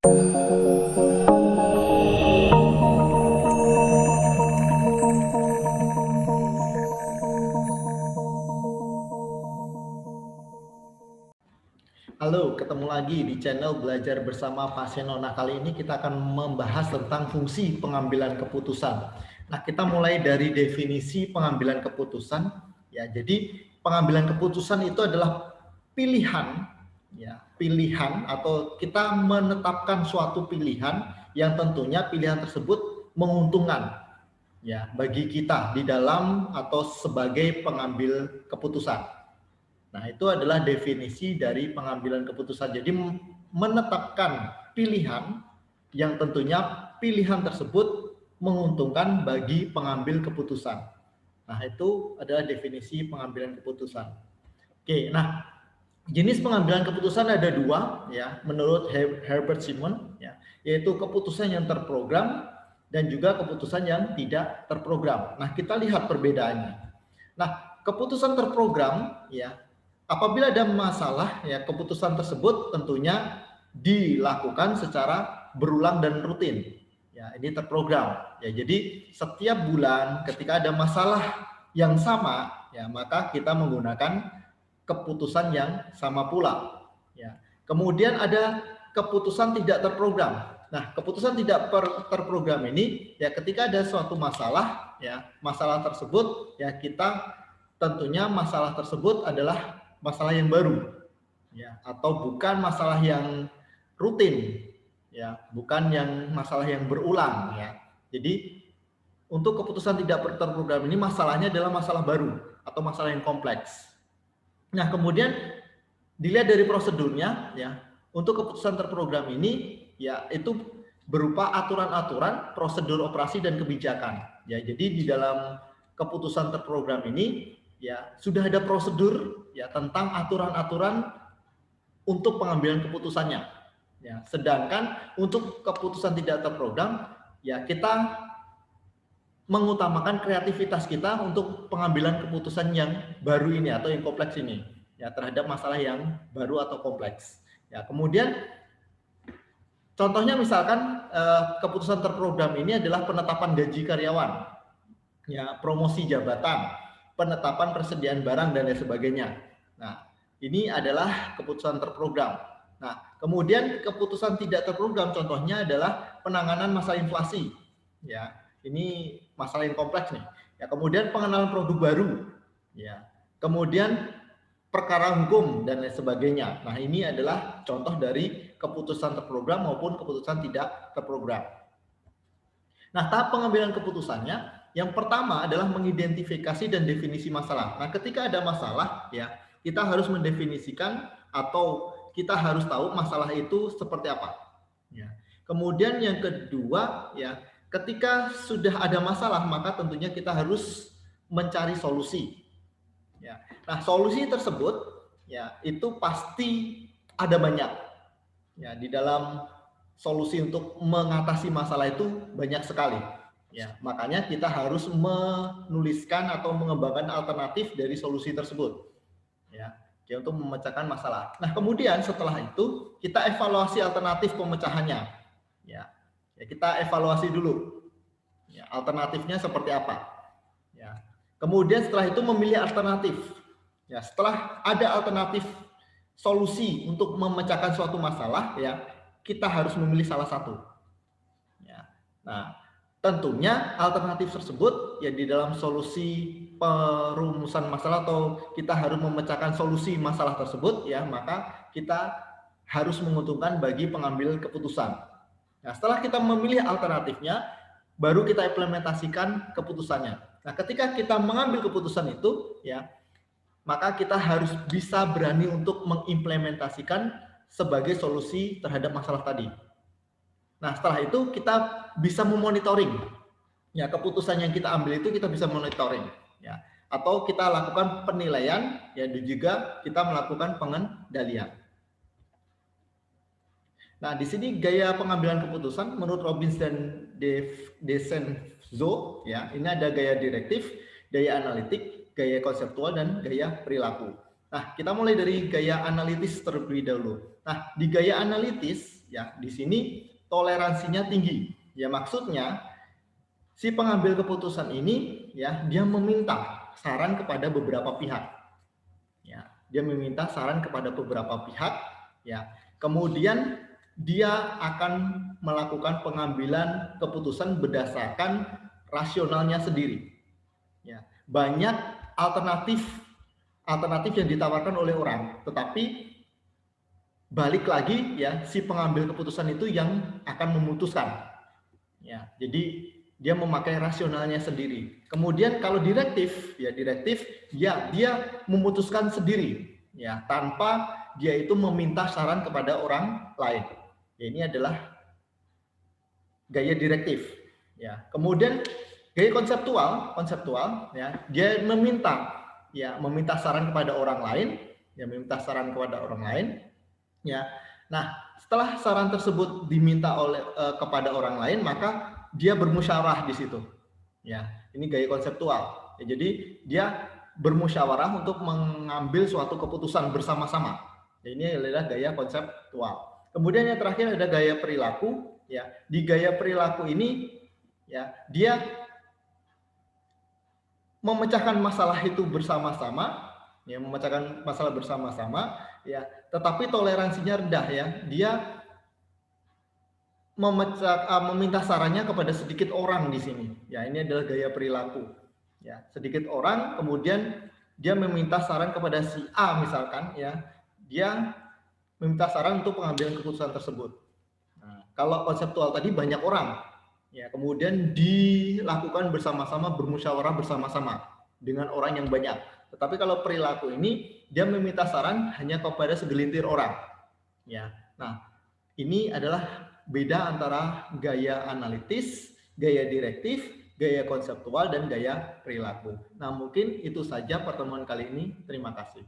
Halo, ketemu lagi di channel Belajar Bersama Pak Seno. Nah, kali ini kita akan membahas tentang fungsi pengambilan keputusan. Nah, kita mulai dari definisi pengambilan keputusan. Ya, jadi pengambilan keputusan itu adalah pilihan, ya, pilihan atau kita menetapkan suatu pilihan yang tentunya pilihan tersebut menguntungkan, ya, bagi kita di dalam atau sebagai pengambil keputusan. Nah, itu adalah definisi dari pengambilan keputusan. Jadi menetapkan pilihan yang tentunya pilihan tersebut menguntungkan bagi pengambil keputusan. Nah, itu adalah definisi pengambilan keputusan. Oke, nah jenis pengambilan keputusan ada dua, ya, menurut Herbert Simon, ya, yaitu keputusan yang terprogram dan juga keputusan yang tidak terprogram. Nah, kita lihat perbedaannya. Nah, keputusan terprogram, ya, apabila ada masalah, ya, keputusan tersebut tentunya dilakukan secara berulang dan rutin. Ya, ini terprogram. Ya, jadi setiap bulan ketika ada masalah yang sama, ya, maka kita menggunakan keputusan yang sama pula. Ya. Kemudian ada keputusan tidak terprogram. Nah, keputusan tidak terprogram ini, ya, ketika ada suatu masalah, ya, masalah tersebut, ya, kita tentunya masalah tersebut adalah masalah yang baru, ya, atau bukan masalah yang rutin, ya, bukan yang masalah yang berulang, ya. Jadi untuk keputusan tidak terprogram ini masalahnya adalah masalah baru atau masalah yang kompleks. Nah, kemudian dilihat dari prosedurnya, ya, untuk keputusan terprogram ini, ya, itu berupa aturan-aturan, prosedur operasi dan kebijakan. Ya, jadi di dalam keputusan terprogram ini, ya, sudah ada prosedur, ya, tentang aturan-aturan untuk pengambilan keputusannya. Ya, sedangkan untuk keputusan tidak terprogram, ya, kita mengutamakan kreativitas kita untuk pengambilan keputusan yang baru ini atau yang kompleks ini, ya, terhadap masalah yang baru atau kompleks. Ya, kemudian contohnya misalkan keputusan terprogram ini adalah penetapan gaji karyawan, ya, promosi jabatan, penetapan persediaan barang dan lain sebagainya. Nah, ini adalah keputusan terprogram. Nah, kemudian keputusan tidak terprogram contohnya adalah penanganan masalah inflasi. Ya, ini masalah yang kompleks nih. Ya, kemudian pengenalan produk baru. Ya, kemudian perkara hukum dan lain sebagainya. Nah, ini adalah contoh dari keputusan terprogram maupun keputusan tidak terprogram. Nah, tahap pengambilan keputusannya yang pertama adalah mengidentifikasi dan definisi masalah. Nah, ketika ada masalah, ya, kita harus mendefinisikan atau kita harus tahu masalah itu seperti apa. Ya. Kemudian yang kedua, ya, ketika sudah ada masalah, maka tentunya kita harus mencari solusi. Ya. Nah, solusi tersebut, ya, itu pasti ada banyak. Ya, di dalam solusi untuk mengatasi masalah itu banyak sekali. Ya, makanya kita harus menuliskan atau mengembangkan alternatif dari solusi tersebut. Ya, untuk memecahkan masalah. Nah, kemudian setelah itu kita evaluasi alternatif pemecahannya. Ya, kita evaluasi dulu. Ya, alternatifnya seperti apa. Ya. Kemudian setelah itu memilih alternatif. Ya, setelah ada alternatif solusi untuk memecahkan suatu masalah, ya, kita harus memilih salah satu. Ya. Nah, tentunya alternatif tersebut, ya, di dalam solusi perumusan masalah atau kita harus memecahkan solusi masalah tersebut, ya, maka kita harus menguntungkan bagi pengambil keputusan. Nah, setelah kita memilih alternatifnya, baru kita implementasikan keputusannya. Nah, ketika kita mengambil keputusan itu, ya, maka kita harus bisa berani untuk mengimplementasikan sebagai solusi terhadap masalah tadi. Nah, setelah itu kita bisa memonitoring. Ya, keputusan yang kita ambil itu kita bisa monitoring, ya. Atau kita lakukan penilaian, ya, dan juga kita melakukan pengendalian. Nah, di sini gaya pengambilan keputusan menurut Robbins dan DeCenzo, ya, ini ada gaya direktif, gaya analitik, gaya konseptual, dan gaya perilaku. Nah, kita mulai dari gaya analitis terlebih dahulu. Nah, di gaya analitis, Ya, di sini toleransinya tinggi. Ya, maksudnya si pengambil keputusan ini ya dia meminta saran kepada beberapa pihak. Ya, dia meminta saran kepada beberapa pihak. Ya, kemudian dia akan melakukan pengambilan keputusan berdasarkan rasionalnya sendiri. Ya, banyak alternatif yang ditawarkan oleh orang, tetapi balik lagi ya si pengambil keputusan itu yang akan memutuskan. Ya, jadi dia memakai rasionalnya sendiri. Kemudian kalau direktif ya dia memutuskan sendiri ya tanpa dia itu meminta saran kepada orang lain. Ya, ini adalah gaya direktif. Ya, kemudian gaya konseptual ya dia meminta saran kepada orang lain, ya. Nah, setelah saran tersebut diminta kepada orang lain, maka dia bermusyawarah di situ. Ya, ini gaya konseptual. Ya, jadi dia bermusyawarah untuk mengambil suatu keputusan bersama-sama. Ya, ini adalah gaya konseptual. Kemudian yang terakhir ada gaya perilaku. Ya, di gaya perilaku ini, ya dia memecahkan masalah itu bersama-sama, ya, tetapi toleransinya rendah ya. Dia meminta sarannya kepada sedikit orang di sini. Ya, ini adalah gaya perilaku. Ya, sedikit orang, kemudian dia meminta saran kepada si A misalkan, ya, dia meminta saran untuk pengambilan keputusan tersebut. Nah, kalau konseptual tadi banyak orang, ya, kemudian dilakukan bersama-sama, bermusyawarah bersama-sama dengan orang yang banyak. Tetapi kalau perilaku ini dia meminta saran hanya kepada segelintir orang. Ya, nah ini adalah beda antara gaya analitis, gaya direktif, gaya konseptual, dan gaya perilaku. Nah, mungkin itu saja pertemuan kali ini. Terima kasih.